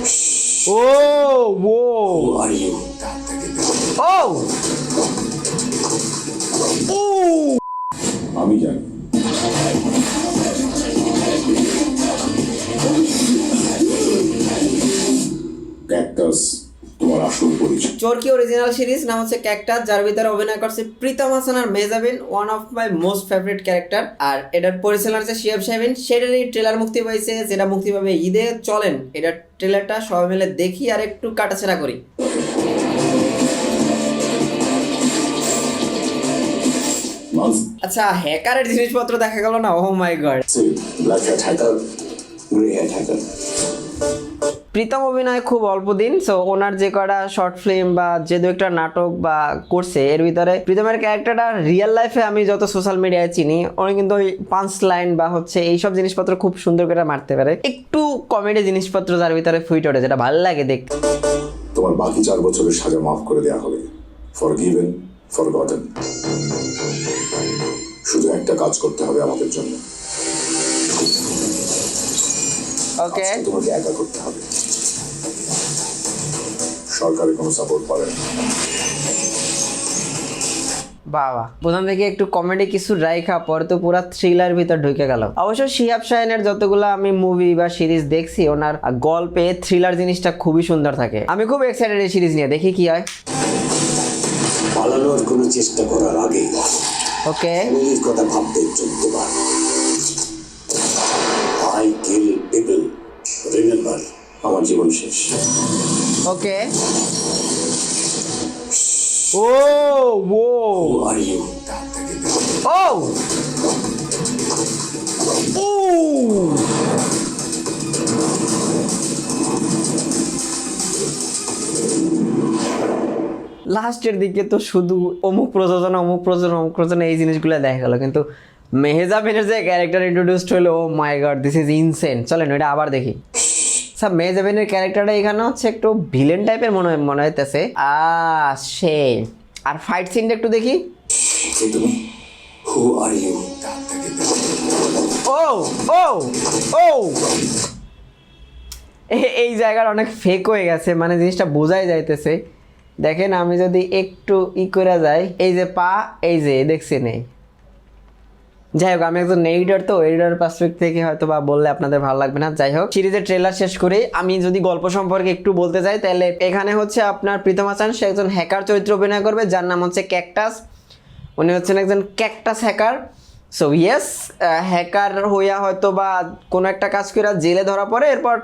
Oh, whoa. Who are you? Oh. Oh. আমি জানি cactus তোমার আসল পরিচয়। চরকি অরিজিনাল সিরিজ নাম হচ্ছে ক্যাকটাস, যার ভিতরে অভিনয় করছে প্রীতম হাসান আর Mehjabin, one of my most favourite character. আর এটার পরিচালনা হচ্ছে শিহাব শাহীন। সেটারই ট্রেলার মুক্তি পাইছে, যেটা মুক্তি পাবে ঈদে। চলেন এটার ট্রেলারটা সবাই মিলে দেখি আর একটু কাটাছেড়া করি। আচ্ছা, হ্যাকারের জিনিসপত্র দেখা গেল না? Oh my god. Black hat hacker, grey hat hacker. Pritam অভিনয় খুব অল্প দিন, সো ওনার যে কটা শর্ট ফিল্ম বা যে দু একটা নাটক বা করছে, এর ভিতরে প্রীতমের ক্যারেক্টারটা রিয়েল লাইফে আমি যত সোশ্যাল মিডিয়ায় চিনি, উনি কিন্তু ওই পাঞ্চ লাইন বা হচ্ছে এইসব জিনিসপত্র খুব সুন্দর করে মারতে পারে। একটু কমেডি জিনিসপত্র যার ভিতরে ফুইট ওঠে, যেটা ভালো লাগে দেখতে। তোমার বাকি 4 বছরের সাজা মাফ করে দেওয়া হবে। Forgiven, forgotten. শুধু একটা কাজ করতে হবে আমাদের জন্য। ওকে, তোমাকে একা করতে হবে, সরকারের কোনো সাপোর্ট পাবে না। বাবা, প্রথম থেকে একটু কমেডি কিছু রাইখা পরে তো পুরা থ্রিলার ভিতর ঢুকে গেল। অবশ্য শিহাব শাহীনের যতগুলো আমি মুভি বা সিরিজ দেখছি, ওনার গল্পে থ্রিলার জিনিসটা খুবই সুন্দর থাকে। আমি খুব এক্সাইটেড এই সিরিজ নিয়ে, দেখি কি হয়। পালানোর কোনো চেষ্টা করার আগে ওকে, এই কথা ভাবতে চলতে পার। I kill people, remember. আমার জীবন শেষ। ওকে। ও ও Who are you? ও ও লাস্টের দিকে তো শুধু অমুক প্রযোজনা এই জিনিসগুলো দেখা গেল, কিন্তু মেহজাবিনের যে ক্যারেক্টার ইন্ট্রোডিউসড হলো, ও my god, this is insane. চলেন ওইটা আবার দেখি। স্যার, মেহজাবিনের ক্যারেক্টারটা এখানে হচ্ছে একটু ভিলেন টাইপের মনে হইতেছে। সে আর ফাইট সিনটা একটু দেখি। Who are you? ও ও ও এই জায়গাটা অনেক ফেক হয়ে গেছে, মানে জিনিসটা বোঝাই যাইতেছে। দেখেন, আমি যদি একটু করে যাই, এই যে পা, এই যে দেখছি নেই। যাই হোক, আমি একজন এডিটর, তো এডিটর পার্সপেক্টিভ থেকে হয়তো বা বললে আপনাদের ভালো লাগবে না। যাই হোক, সিরিজের ট্রেলার শেষ করে আমি যদি গল্প সম্পর্কে একটু বলতে চাই, তাহলে এখানে হচ্ছে আপনার প্রীতম হাসান, সে একজন হ্যাকার চরিত্র অভিনয় করবে, যার নাম হচ্ছে ক্যাকটাস। উনি হচ্ছেন একজন cactus hacker. So yes, hacker হইয়া হয়তো বা কোনো একটা কাজ করে জেলে ধরা পড়ে, এরপর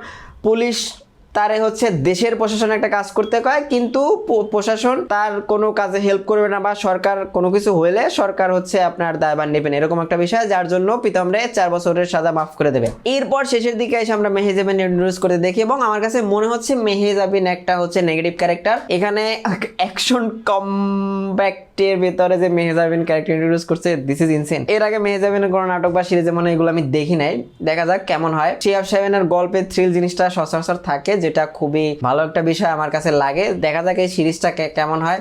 পুলিশ তারে হচ্ছে দেশের প্রশাসনে একটা কাজ করতে কয়, কিন্তু প্রশাসন তার কোনো কাজে হেল্প করবে না, বা সরকার কোনো কিছু হইলে সরকার হচ্ছে আপনার দায়ভার নেবেন, এরকম একটা বিষয়, যার জন্য প্রীতমরে 4 বছরের সাজা মাফ করে দেবে। এরপর শেষের দিকে এসে আমরা মেহজাবিন ইন্ট্রোডিউস করে দেখি, এবং আমার কাছে মনে হচ্ছে মেহজাবিন একটা হচ্ছে নেগেটিভ ক্যারেক্টার। এখানে অ্যাকশন কমব্যাক্টের ভিতরে যে মেহজাবিন ক্যারেক্টার ইন্ট্রোডিউস করছে, দিস ইজ ইনসেন। এর আগে মেহজাবিনের কোনো নাটক বা সিরিজে মনে এগুলো আমি দেখি নাই, দেখা যাক কেমন হয়। শিহাব শাহীনের গল্পের থ্রিল জিনিসটা সচরাচর থাকে, যেটা খুবই ভালো একটা বিষয় আমার কাছে লাগে। দেখা যাক এই সিরিজটা কেমন হয়।